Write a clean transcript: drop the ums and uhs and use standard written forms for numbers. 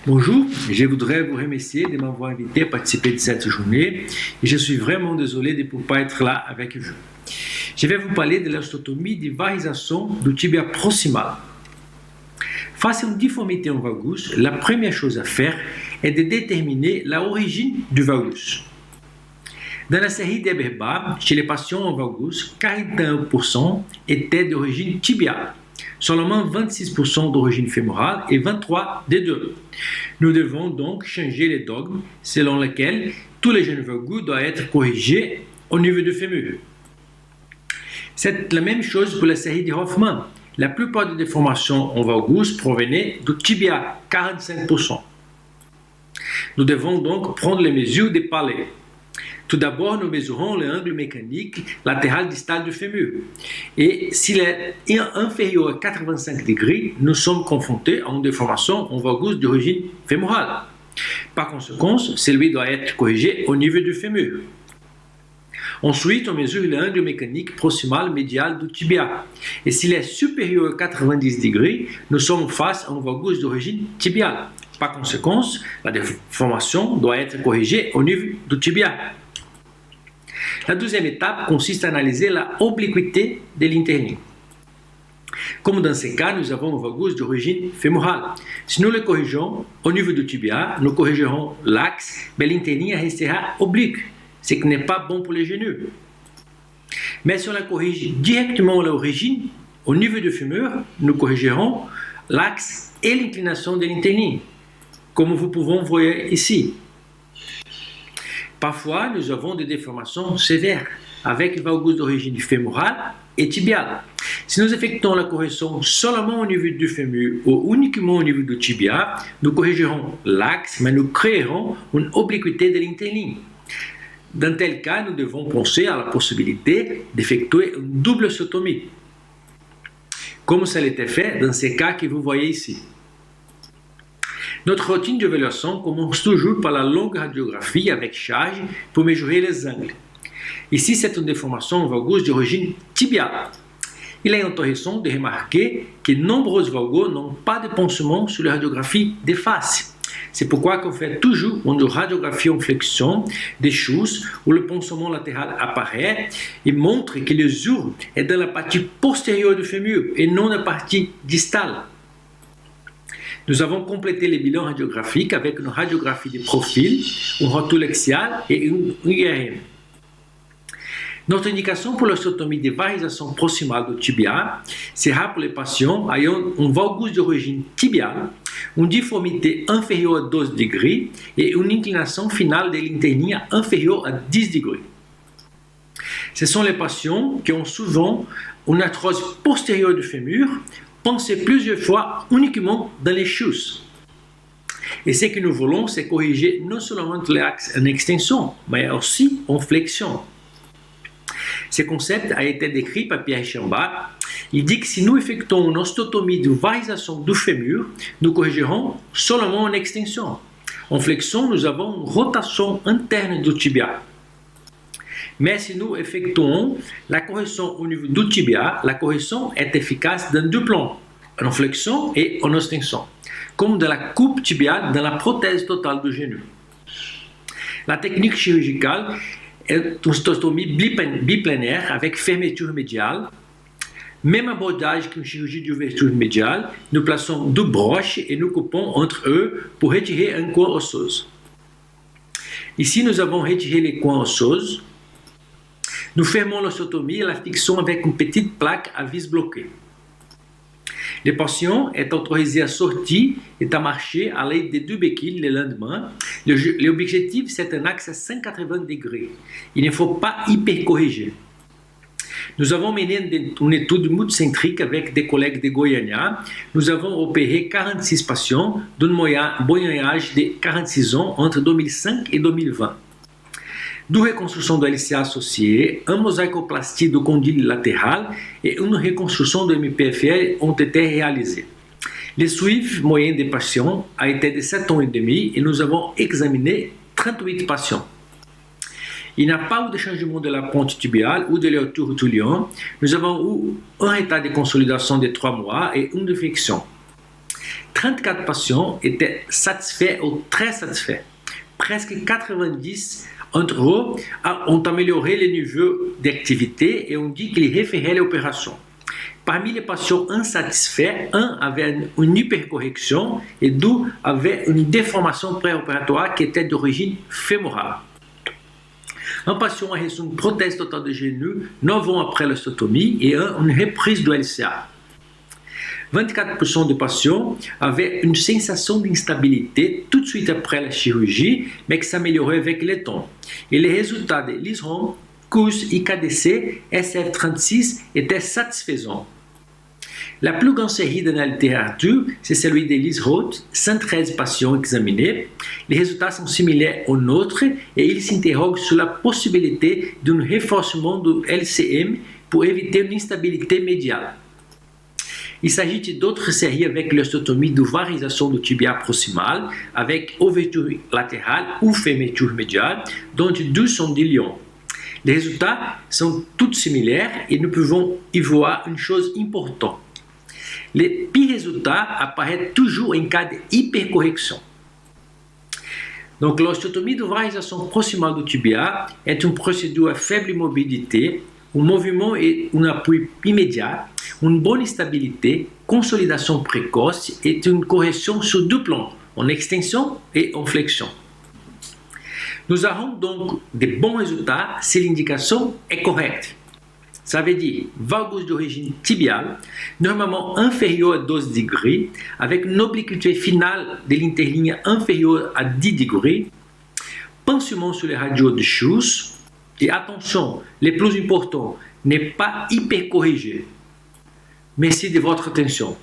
Bonjour, je voudrais vous remercier de m'avoir invité à participer de cette journée et je suis vraiment désolé de ne pas être là avec vous. Je vais vous parler de l'osteotomie de varisation du tibia proximal. Face à une difformité en valgus, la première chose à faire est de déterminer l'origine du valgus. Dans la série d'Eberbach, chez les patients en valgus, 41% étaient d'origine tibiale, seulement 26% d'origine fémorale et 23% des deux. Nous devons donc changer les dogmes selon lesquels tous les jeunes valgus doivent être corrigés au niveau du fémur. C'est la même chose pour la série de Hoffman. La plupart des déformations en valgus provenaient du tibia, 45%. Nous devons donc prendre les mesures des palais. Tout d'abord, nous mesurons l'angle mécanique latéral distal du fémur. Et s'il est inférieur à 85 degrés, nous sommes confrontés à une déformation en valgus d'origine fémorale. Par conséquent, celui doit être corrigé au niveau du fémur. Ensuite, on mesure l'angle mécanique proximal médial du tibia. Et s'il est supérieur à 90 degrés, nous sommes face à un valgus d'origine tibiale. Par conséquent, la déformation doit être corrigée au niveau du tibia. La deuxième étape consiste à analyser la obliquité de l'interligne. Comme dans ces cas, nous avons un valgus d'origine fémorale. Si nous le corrigeons au niveau du tibia, nous corrigerons l'axe, mais l'interligne restera oblique, ce qui n'est pas bon pour les genoux. Mais si on la corrige directement à l'origine, au niveau du fémur, nous corrigerons l'axe et l'inclination de l'interligne, comme vous pouvez voir ici. Parfois, nous avons des déformations sévères avec valgus d'origine fémorale et tibiale. Si nous effectuons la correction seulement au niveau du fémur ou uniquement au niveau du tibia, nous corrigerons l'axe, mais nous créerons une obliquité de l'interligne. Dans tel cas, nous devons penser à la possibilité d'effectuer une double osteotomie, comme ça a été fait dans ces cas que vous voyez ici. Notre routine d'évaluation commence toujours par la longue radiographie avec charge pour mesurer les angles. Ici, c'est une déformation en valgus d'origine tibiale. Il est intéressant de remarquer que nombreux valgus n'ont pas de pansement sur la radiographie des faces. C'est pourquoi on fait toujours une radiographie en flexion des choses où le pansement latéral apparaît et montre que l'usure est dans la partie postérieure du fémur et non la partie distale. Nous avons complété les bilans radiographiques avec une radiographie de profil, un rotule axial et une IRM. Notre indication pour l'osteotomie de varisation proximale du tibia sera pour les patients ayant un valgus d'origine tibiale, une difformité inférieure à 12 degrés et une inclination finale de l'interligne inférieure à 10 degrés. Ce sont les patients qui ont souvent une arthrose postérieure du fémur, pensez plusieurs fois uniquement dans les choses. Et ce que nous voulons, c'est corriger non seulement l'axe en extension, mais aussi en flexion. Ce concept a été décrit par Pierre Chambard. Il dit que si nous effectuons une osteotomie de varisation du fémur, nous corrigerons seulement en extension. En flexion, nous avons une rotation interne du tibia. Mais si nous effectuons la correction au niveau du tibia, la correction est efficace dans deux plans, en flexion et en extension, comme dans la coupe tibiale dans la prothèse totale du genou. La technique chirurgicale est une osteotomie biplanaire avec fermeture médiale. Même abordage qu'une chirurgie d'ouverture médiale, nous plaçons deux broches et nous coupons entre eux pour retirer un coin osseux. Ici, nous avons retiré les coins osseux. Nous fermons l'osteotomie et la fixons avec une petite plaque à vis bloquée. Le patient est autorisé à sortir et à marcher à l'aide de deux béquilles le lendemain. L'objectif, c'est un axe à 180 degrés. Il ne faut pas hyper-corriger. Nous avons mené une étude multicentrique avec des collègues de Goiânia. Nous avons opéré 46 patients d'un moyen âge de 46 ans entre 2005 et 2020. Deux reconstructions de LCA associées, une mosaïcoplastie du condyle latéral et une reconstruction de MPFL ont été réalisées. Le suivi moyen des patients a été de 7 ans et demi et nous avons examiné 38 patients. Il n'y a pas eu de changement de la pointe tibiale ou de l'auteur rotulien. Nous avons eu un état de consolidation de 3 mois et une déflexion. 34 patients étaient satisfaits ou très satisfaits. Presque 90 entre eux ont amélioré les niveaux d'activité et ont dit qu'ils référaient l'opération. Parmi les patients insatisfaits, un avait une hypercorrection et deux avaient une déformation préopératoire qui était d'origine fémorale. Un patient a reçu une prothèse totale de genou 9 ans après l'ostotomie et une reprise du LCA. 24% des patients avaient une sensation d'instabilité tout de suite après la chirurgie, mais qui s'améliorait avec le temps. Et les résultats de l'ISROM, CUS, IKDC, SF36 étaient satisfaisants. La plus grande série dans la littérature, c'est celui de l'ISROT, 113 patients examinés. Les résultats sont similaires aux nôtres et ils s'interrogent sur la possibilité d'un renforcement du LCM pour éviter une instabilité médiale. Il s'agit d'autres séries avec l'ostotomie de varisation du tibia proximal avec ouverture latérale ou fermeture médiale, dont 2 sont des lions. Les résultats sont tous similaires et nous pouvons y voir une chose importante. Les pires résultats apparaissent toujours en cas d'hypercorrection. Donc, l'ostotomie de varisation proximale du tibia est une procédure à faible mobilité, un mouvement et un appui immédiat, une bonne stabilité, consolidation précoce et une correction sur 2 plans, en extension et en flexion. Nous aurons donc de bons résultats si l'indication est correcte. Ça veut dire valgus d'origine tibiale, normalement inférieure à 12 degrés, avec une obliquité finale de l'interligne inférieure à 10 degrés, pansement sur les radios de Schuss, et attention, le plus important, n'est pas hypercorrigé. Merci de votre attention.